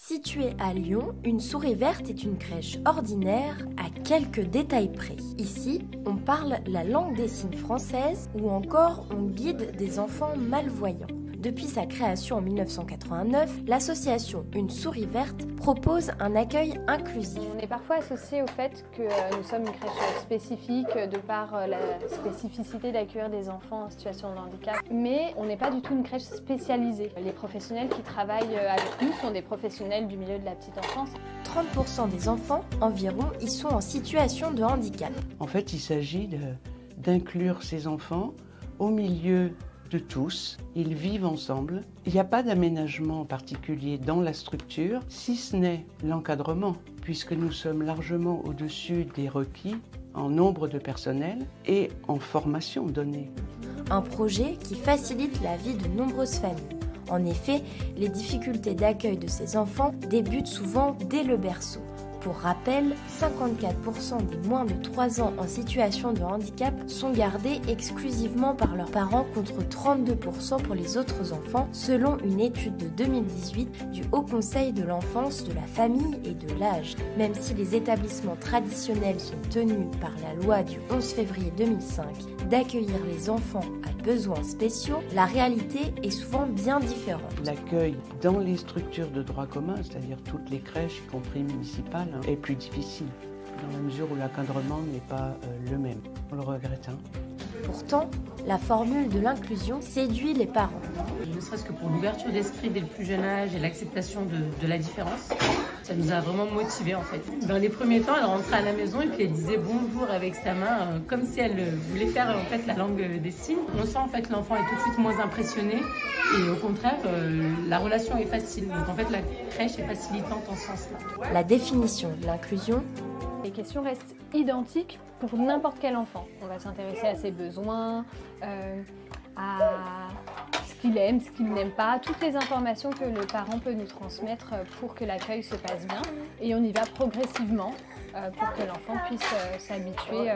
Située à Lyon, une souris verte est une crèche ordinaire à quelques détails près. Ici, on parle la langue des signes française ou encore on guide des enfants malvoyants. Depuis sa création en 1989, l'association Une souris verte propose un accueil inclusif. On est parfois associé au fait que nous sommes une crèche spécifique de par la spécificité d'accueillir des enfants en situation de handicap, mais on n'est pas du tout une crèche spécialisée. Les professionnels qui travaillent avec nous sont des professionnels du milieu de la petite enfance. 30% des enfants environ y sont en situation de handicap. En fait, il s'agit d'inclure ces enfants au milieu de tous, ils vivent ensemble. Il n'y a pas d'aménagement particulier dans la structure, si ce n'est l'encadrement, puisque nous sommes largement au-dessus des requis en nombre de personnel et en formation donnée. Un projet qui facilite la vie de nombreuses familles. En effet, les difficultés d'accueil de ces enfants débutent souvent dès le berceau. Pour rappel, 54% des moins de 3 ans en situation de handicap sont gardés exclusivement par leurs parents contre 32% pour les autres enfants, selon une étude de 2018 du Haut Conseil de l'enfance, de la famille et de l'âge. Même si les établissements traditionnels sont tenus par la loi du 11 février 2005 d'accueillir les enfants à besoins spéciaux, la réalité est souvent bien différente. L'accueil dans les structures de droit commun, c'est-à-dire toutes les crèches, y compris municipales, est plus difficile, dans la mesure où l'encadrement n'est pas le même. On le regrette. Pourtant, la formule de l'inclusion séduit les parents. Ne serait-ce que pour l'ouverture d'esprit dès le plus jeune âge et l'acceptation de la différence, ça nous a vraiment motivés en fait. Dans les premiers temps, elle rentrait à la maison et puis elle disait bonjour avec sa main, comme si elle voulait faire en fait la langue des signes. On sent en fait que l'enfant est tout de suite moins impressionné et au contraire, la relation est facile. Donc en fait, la crèche est facilitante en ce sens-là. La définition de l'inclusion. Les questions restent identiques pour n'importe quel enfant. On va s'intéresser à ses besoins, à ce qu'il aime, ce qu'il n'aime pas, toutes les informations que le parent peut nous transmettre pour que l'accueil se passe bien. Et on y va progressivement pour que l'enfant puisse s'habituer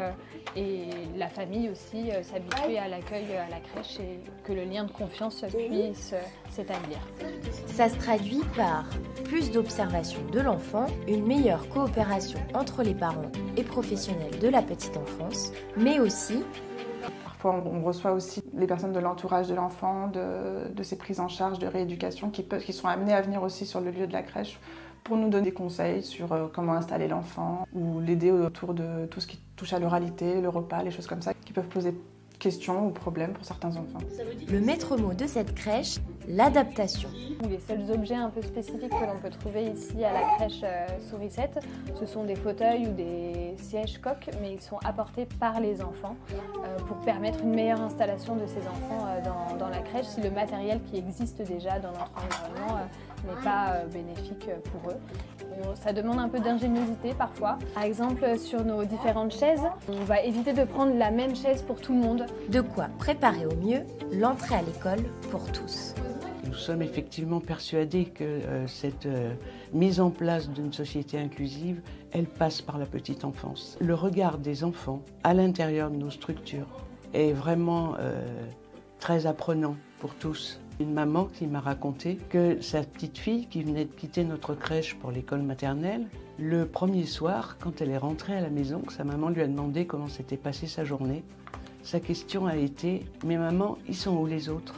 et la famille aussi s'habituer à l'accueil à la crèche et que le lien de confiance puisse s'établir. Ça se traduit par plus d'observation de l'enfant, une meilleure coopération entre les parents et professionnels de la petite enfance, mais aussi parfois, on reçoit aussi les personnes de l'entourage de l'enfant, de ses prises en charge, de rééducation, qui sont amenées à venir aussi sur le lieu de la crèche pour nous donner des conseils sur comment installer l'enfant ou l'aider autour de tout ce qui touche à l'oralité, le repas, les choses comme ça, qui peuvent poser questions ou problèmes pour certains enfants. Le maître mot de cette crèche, l'adaptation. Les seuls objets un peu spécifiques que l'on peut trouver ici à la crèche Sourisette, ce sont des fauteuils ou des sièges coques, mais ils sont apportés par les enfants pour permettre une meilleure installation de ces enfants dans la crèche si le matériel qui existe déjà dans notre environnement n'est pas bénéfique pour eux. Ça demande un peu d'ingéniosité parfois. Par exemple, sur nos différentes chaises, on va éviter de prendre la même chaise pour tout le monde. De quoi préparer au mieux l'entrée à l'école pour tous. Nous sommes effectivement persuadés que cette mise en place d'une société inclusive, elle passe par la petite enfance. Le regard des enfants à l'intérieur de nos structures est vraiment très apprenant pour tous. Une maman qui m'a raconté que sa petite fille qui venait de quitter notre crèche pour l'école maternelle, le premier soir, quand elle est rentrée à la maison, que sa maman lui a demandé comment s'était passée sa journée, sa question a été « Mais maman, ils sont où les autres ?»